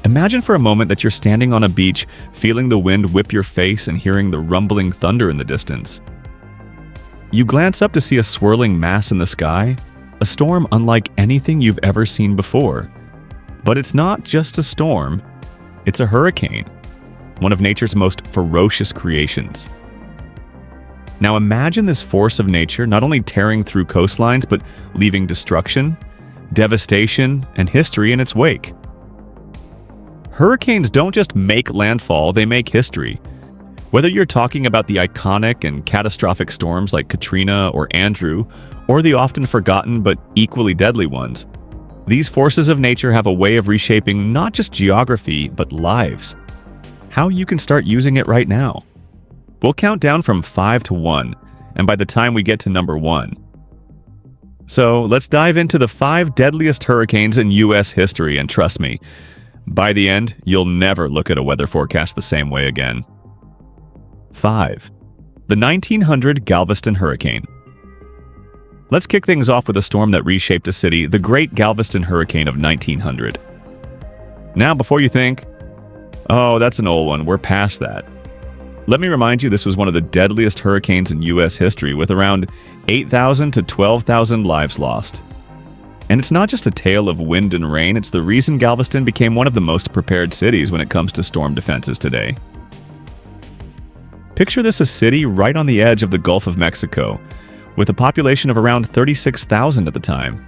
Imagine for a moment that you're standing on a beach, feeling the wind whip your face and hearing the rumbling thunder in the distance. You glance up to see a swirling mass in the sky, a storm unlike anything you've ever seen before. But it's not just a storm, it's a hurricane, one of nature's most ferocious creations. Now imagine this force of nature not only tearing through coastlines, but leaving destruction, devastation, and history in its wake. Hurricanes don't just make landfall, they make history. Whether you're talking about the iconic and catastrophic storms like Katrina or Andrew, or the often forgotten but equally deadly ones, these forces of nature have a way of reshaping not just geography, but lives. How you can start using it right now. We'll count down from 5 to 1, and by the time we get to number 1. So let's dive into the 5 deadliest hurricanes in U.S. history, and trust me, by the end, you'll never look at a weather forecast the same way again. 5. The 1900 Galveston Hurricane. Let's kick things off with a storm that reshaped a city, the Great Galveston Hurricane of 1900. Now, before you think, oh, that's an old one, we're past that. Let me remind you, this was one of the deadliest hurricanes in U.S. history, with around 8,000 to 12,000 lives lost. And it's not just a tale of wind and rain, it's the reason Galveston became one of the most prepared cities when it comes to storm defenses today. Picture this, a city right on the edge of the Gulf of Mexico, with a population of around 36,000 at the time.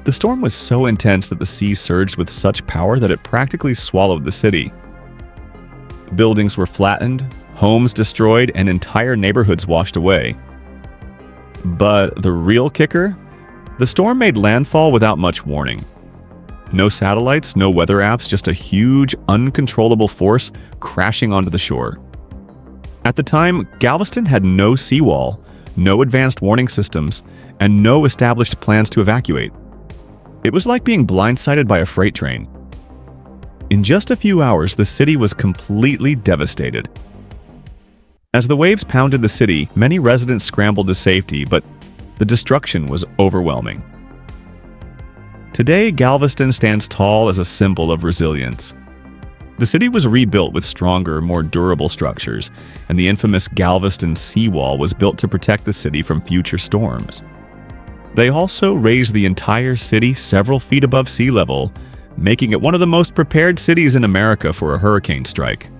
The storm was so intense that the sea surged with such power that it practically swallowed the city. Buildings were flattened, homes destroyed, and entire neighborhoods washed away. But the real kicker? The storm made landfall without much warning. No satellites, no weather apps, just a huge, uncontrollable force crashing onto the shore. At the time, Galveston had no seawall, no advanced warning systems, and no established plans to evacuate. It was like being blindsided by a freight train. In just a few hours, the city was completely devastated. As the waves pounded the city, many residents scrambled to safety, but the destruction was overwhelming. Today, Galveston stands tall as a symbol of resilience. The city was rebuilt with stronger, more durable structures, and the infamous Galveston seawall was built to protect the city from future storms. They also raised the entire city several feet above sea level, making it one of the most prepared cities in America for a hurricane strike.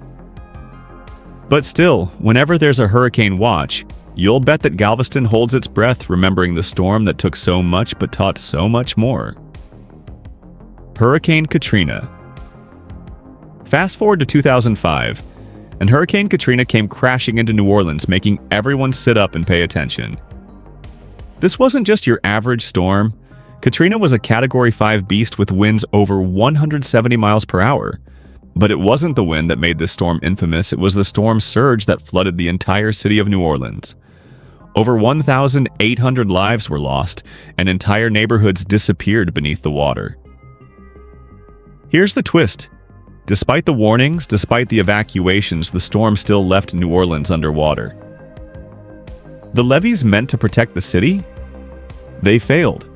But still, whenever there's a hurricane watch, you'll bet that Galveston holds its breath, remembering the storm that took so much but taught so much more. Hurricane Katrina. Fast forward to 2005, and Hurricane Katrina came crashing into New Orleans, making everyone sit up and pay attention. This wasn't just your average storm. Katrina was a Category 5 beast with winds over 170 miles per hour. But it wasn't the wind that made this storm infamous, it was the storm surge that flooded the entire city of New Orleans. Over 1,800 lives were lost, and entire neighborhoods disappeared beneath the water. Here's the twist. Despite the warnings, despite the evacuations, the storm still left New Orleans underwater. The levees meant to protect the city? They failed.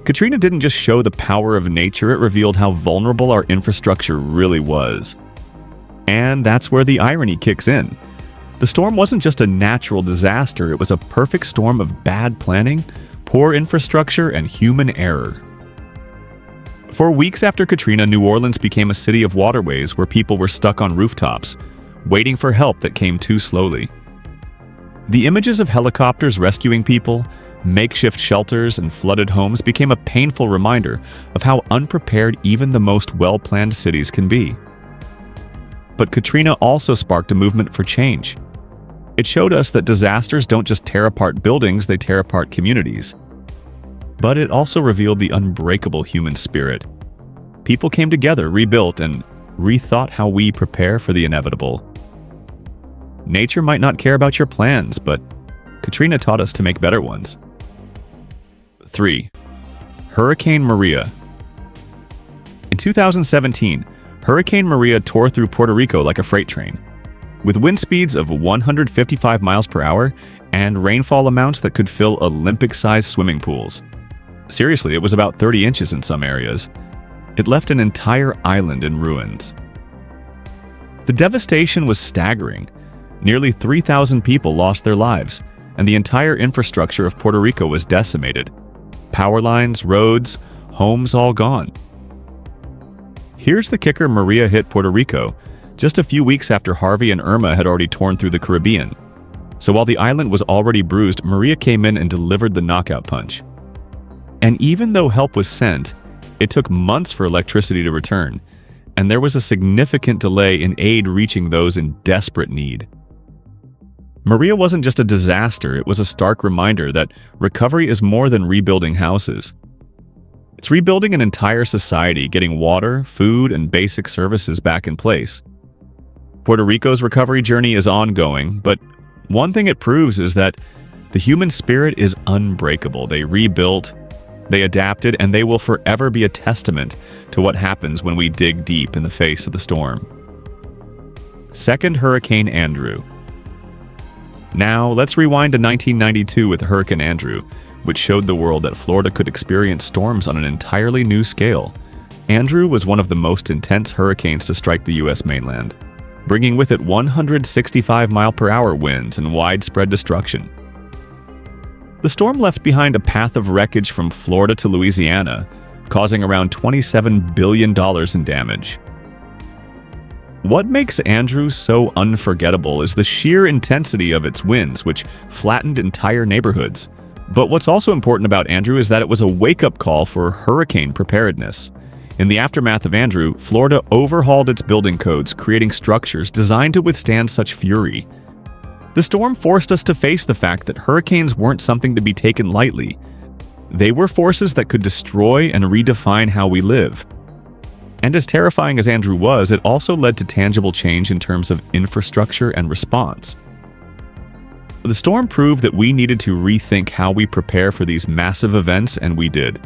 Katrina didn't just show the power of nature, it revealed how vulnerable our infrastructure really was. And that's where the irony kicks in. The storm wasn't just a natural disaster, it was a perfect storm of bad planning, poor infrastructure, and human error. For weeks after Katrina, New Orleans became a city of waterways where people were stuck on rooftops, waiting for help that came too slowly. The images of helicopters rescuing people, makeshift shelters, and flooded homes became a painful reminder of how unprepared even the most well-planned cities can be. But Katrina also sparked a movement for change. It showed us that disasters don't just tear apart buildings, they tear apart communities. But it also revealed the unbreakable human spirit. People came together, rebuilt, and rethought how we prepare for the inevitable. Nature might not care about your plans, but Katrina taught us to make better ones. 3. Hurricane Maria. In 2017, Hurricane Maria tore through Puerto Rico like a freight train. With wind speeds of 155 miles per hour and rainfall amounts that could fill Olympic-sized swimming pools. Seriously, it was about 30 inches in some areas. it left an entire island in ruins. The devastation was staggering. Nearly 3,000 people lost their lives, and the entire infrastructure of Puerto Rico was decimated. Power lines, roads, homes all gone. Here's the kicker: Maria hit Puerto Rico just a few weeks after Harvey and Irma had already torn through the Caribbean. So while the island was already bruised, Maria came in and delivered the knockout punch. And even though help was sent, it took months for electricity to return, and there was a significant delay in aid reaching those in desperate need. Maria wasn't just a disaster, it was a stark reminder that recovery is more than rebuilding houses. It's rebuilding an entire society, getting water, food, and basic services back in place. Puerto Rico's recovery journey is ongoing, but one thing it proves is that the human spirit is unbreakable. They rebuilt, they adapted, and they will forever be a testament to what happens when we dig deep in the face of the storm. Second, Hurricane Andrew. Now, let's rewind to 1992 with Hurricane Andrew, which showed the world that Florida could experience storms on an entirely new scale. Andrew was one of the most intense hurricanes to strike the U.S. mainland, bringing with it 165-mile-per-hour winds and widespread destruction. The storm left behind a path of wreckage from Florida to Louisiana, causing around $27 billion in damage. What makes Andrew so unforgettable is the sheer intensity of its winds, which flattened entire neighborhoods. But what's also important about Andrew is that it was a wake-up call for hurricane preparedness. In the aftermath of Andrew, Florida overhauled its building codes, creating structures designed to withstand such fury. The storm forced us to face the fact that hurricanes weren't something to be taken lightly. They were forces that could destroy and redefine how we live. And as terrifying as Andrew was, it also led to tangible change in terms of infrastructure and response. The storm proved that we needed to rethink how we prepare for these massive events, and we did.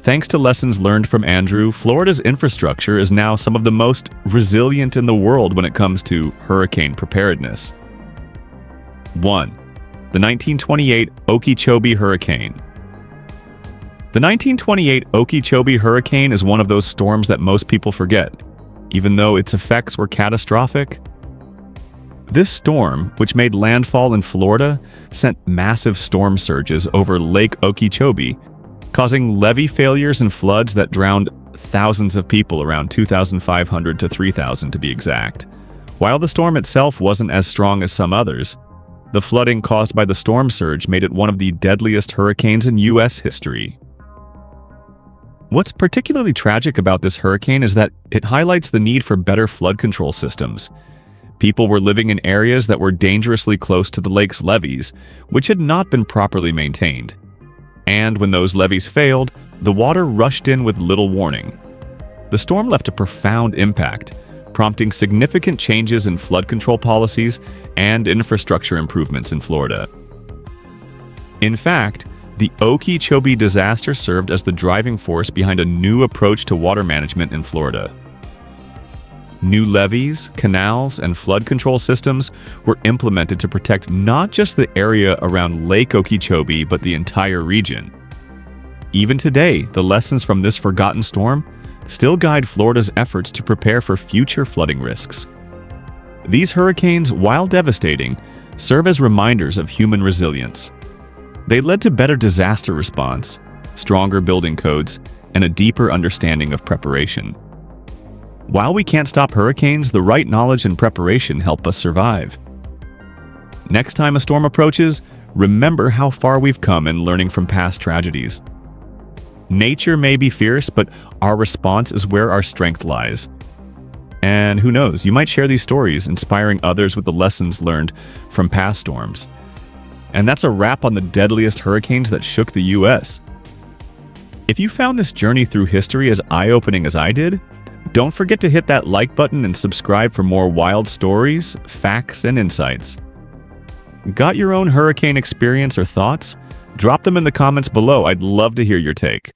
Thanks to lessons learned from Andrew, Florida's infrastructure is now some of the most resilient in the world when it comes to hurricane preparedness. 1. The 1928 Okeechobee Hurricane. The 1928 Okeechobee Hurricane is one of those storms that most people forget, even though its effects were catastrophic. This storm, which made landfall in Florida, sent massive storm surges over Lake Okeechobee, causing levee failures and floods that drowned thousands of people, around 2,500 to 3,000 to be exact. While the storm itself wasn't as strong as some others, the flooding caused by the storm surge made it one of the deadliest hurricanes in U.S. history. What's particularly tragic about this hurricane is that it highlights the need for better flood control systems. People were living in areas that were dangerously close to the lake's levees, which had not been properly maintained. And when those levees failed, the water rushed in with little warning. The storm left a profound impact, prompting significant changes in flood control policies and infrastructure improvements in Florida. In fact, the Okeechobee disaster served as the driving force behind a new approach to water management in Florida. New levees, canals, and flood control systems were implemented to protect not just the area around Lake Okeechobee, but the entire region. Even today, the lessons from this forgotten storm still guide Florida's efforts to prepare for future flooding risks. These hurricanes, while devastating, serve as reminders of human resilience. They led to better disaster response, stronger building codes, and a deeper understanding of preparation. While we can't stop hurricanes, the right knowledge and preparation help us survive. Next time a storm approaches, remember how far we've come in learning from past tragedies. Nature may be fierce, but our response is where our strength lies. And who knows, you might share these stories, inspiring others with the lessons learned from past storms. And that's a wrap on the deadliest hurricanes that shook the U.S. If you found this journey through history as eye-opening as I did, don't forget to hit that like button and subscribe for more wild stories, facts, and insights. Got your own hurricane experience or thoughts? Drop them in the comments below. I'd love to hear your take.